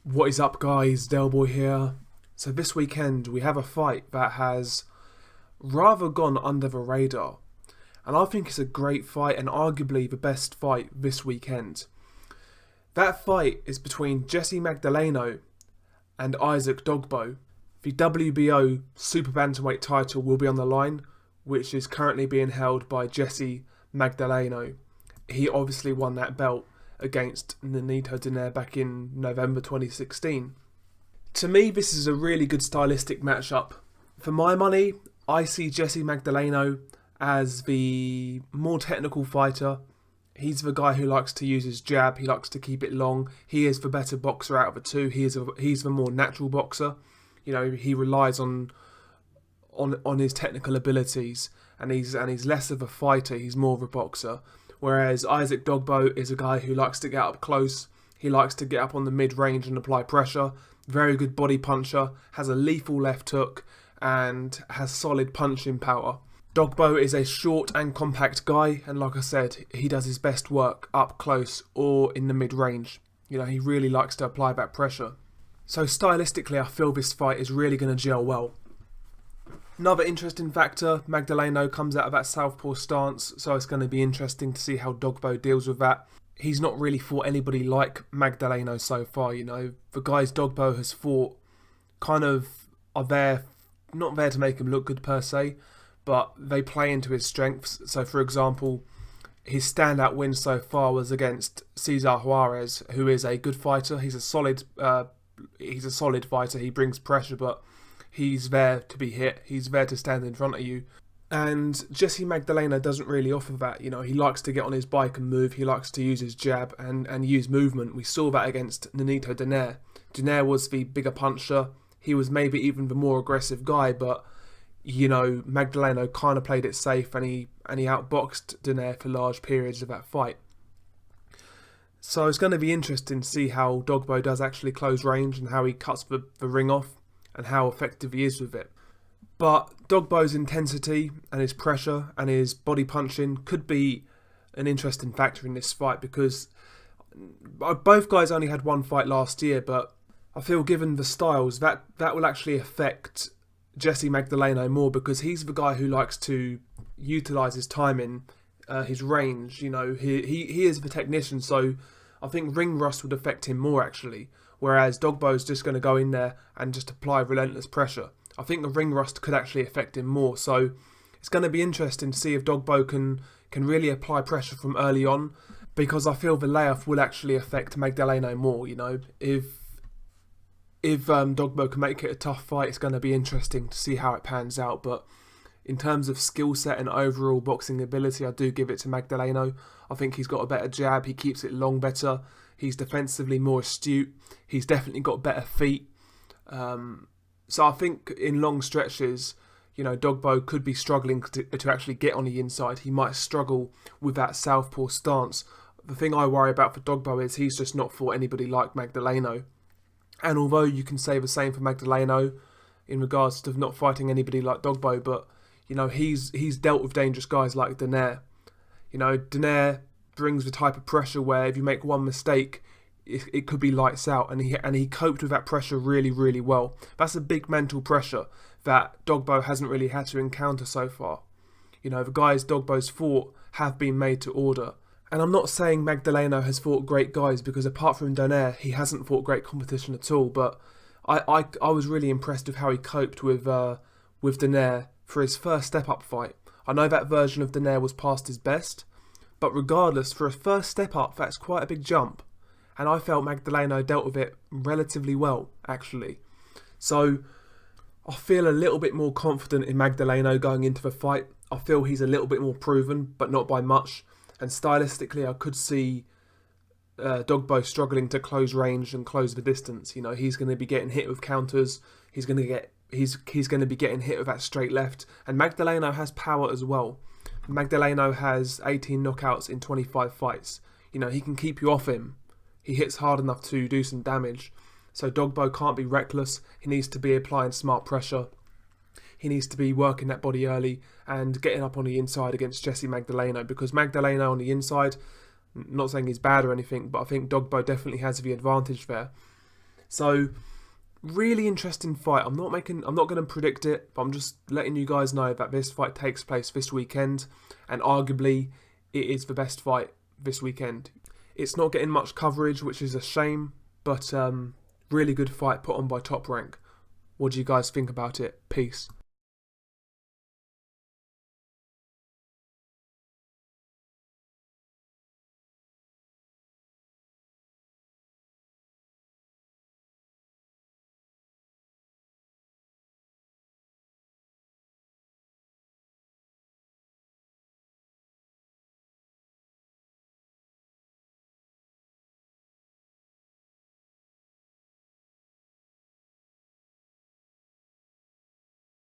What is up, guys? Dogboe here. So this weekend we have a fight that has rather gone under the radar, and I think it's a great fight and arguably the best fight this weekend. That fight is between Jessie Magdaleno and Isaac Dogboe. The WBO Super Bantamweight title will be on the line, which is currently being held by Jessie Magdaleno. He obviously won that belt against Nonito Donaire back in November 2016. To me, this is a really good stylistic matchup. For my money, I see Jessie Magdaleno as the more technical fighter. He's the guy who likes to use his jab, he likes to keep it long. He is the better boxer out of the two. He's the more natural boxer. You know, he relies on his technical abilities, and he's less of a fighter, he's more of a boxer. Whereas Isaac Dogboe is a guy who likes to get up close, he likes to get up on the mid-range and apply pressure, very good body puncher, has a lethal left hook, and has solid punching power. Dogboe is a short and compact guy, and like I said, he does his best work up close or in the mid-range. You know, he really likes to apply that pressure. So stylistically, I feel this fight is really going to gel well. Another interesting factor, Magdaleno comes out of that southpaw stance, so it's going to be interesting to see how Dogboe deals with that. He's not really fought anybody like Magdaleno so far, you know. The guys Dogboe has fought kind of are there, not there to make him look good per se, but they play into his strengths. So for example, his standout win so far was against Cesar Juarez, who is a good fighter. He's a solid fighter, he brings pressure, but he's there to be hit. He's there to stand in front of you. And Jessie Magdaleno doesn't really offer that. You know, he likes to get on his bike and move. He likes to use his jab and use movement. We saw that against Nonito Donaire. Donaire was the bigger puncher. He was maybe even the more aggressive guy, but, you know, Magdaleno kind of played it safe, and he outboxed Donaire for large periods of that fight. So it's going to be interesting to see how Dogboe does actually close range and how he cuts the ring off, and how effective he is with it. But Dogboe's intensity and his pressure and his body punching could be an interesting factor in this fight, because both guys only had one fight last year, but I feel given the styles that will actually affect Jessie Magdaleno more, because he's the guy who likes to utilise his timing, his range. You know, he is the technician, so I think ring rust would affect him more actually. Whereas Dogboe's just going to go in there and just apply relentless pressure. I think the ring rust could actually affect him more. So it's going to be interesting to see if Dogboe can really apply pressure from early on, because I feel the layoff will actually affect Magdaleno more. You know, if Dogboe can make it a tough fight, it's going to be interesting to see how it pans out. But in terms of skill set and overall boxing ability, I do give it to Magdaleno. I think he's got a better jab. He keeps it long better. He's defensively more astute. He's definitely got better feet. So I think in long stretches, you know, Dogboe could be struggling to actually get on the inside. He might struggle with that southpaw stance. The thing I worry about for Dogboe is he's just not fought anybody like Magdaleno. And although you can say the same for Magdaleno in regards to not fighting anybody like Dogboe, but, you know, he's dealt with dangerous guys like Donaire. You know, Donaire brings the type of pressure where if you make one mistake, it could be lights out, and he coped with that pressure really, really well. That's a big mental pressure that Dogboe hasn't really had to encounter so far. You know, the guys Dogboe's fought have been made to order. And I'm not saying Magdaleno has fought great guys, because apart from Donaire, he hasn't fought great competition at all. But I was really impressed with how he coped with Donaire for his first step-up fight. I know that version of Donaire was past his best, but regardless, for a first step-up, that's quite a big jump. And I felt Magdaleno dealt with it relatively well, actually. So I feel a little bit more confident in Magdaleno going into the fight. I feel he's a little bit more proven, but not by much. And stylistically, I could see Dogboe struggling to close range and close the distance. You know, he's going to be getting hit with counters. He's going to be getting hit with that straight left. And Magdaleno has power as well. Magdaleno has 18 knockouts in 25 fights. You know, he can keep you off him. He hits hard enough to do some damage. So Dogboe can't be reckless. He needs to be applying smart pressure. He needs to be working that body early and getting up on the inside against Jessie Magdaleno, because Magdaleno on the inside, not saying he's bad or anything, but I think Dogboe definitely has the advantage there. So really interesting fight. I'm not going to predict it, but I'm just letting you guys know that this fight takes place this weekend, and arguably it is the best fight this weekend. It's not getting much coverage, which is a shame, but really good fight put on by Top Rank. What do you guys think about it? Peace.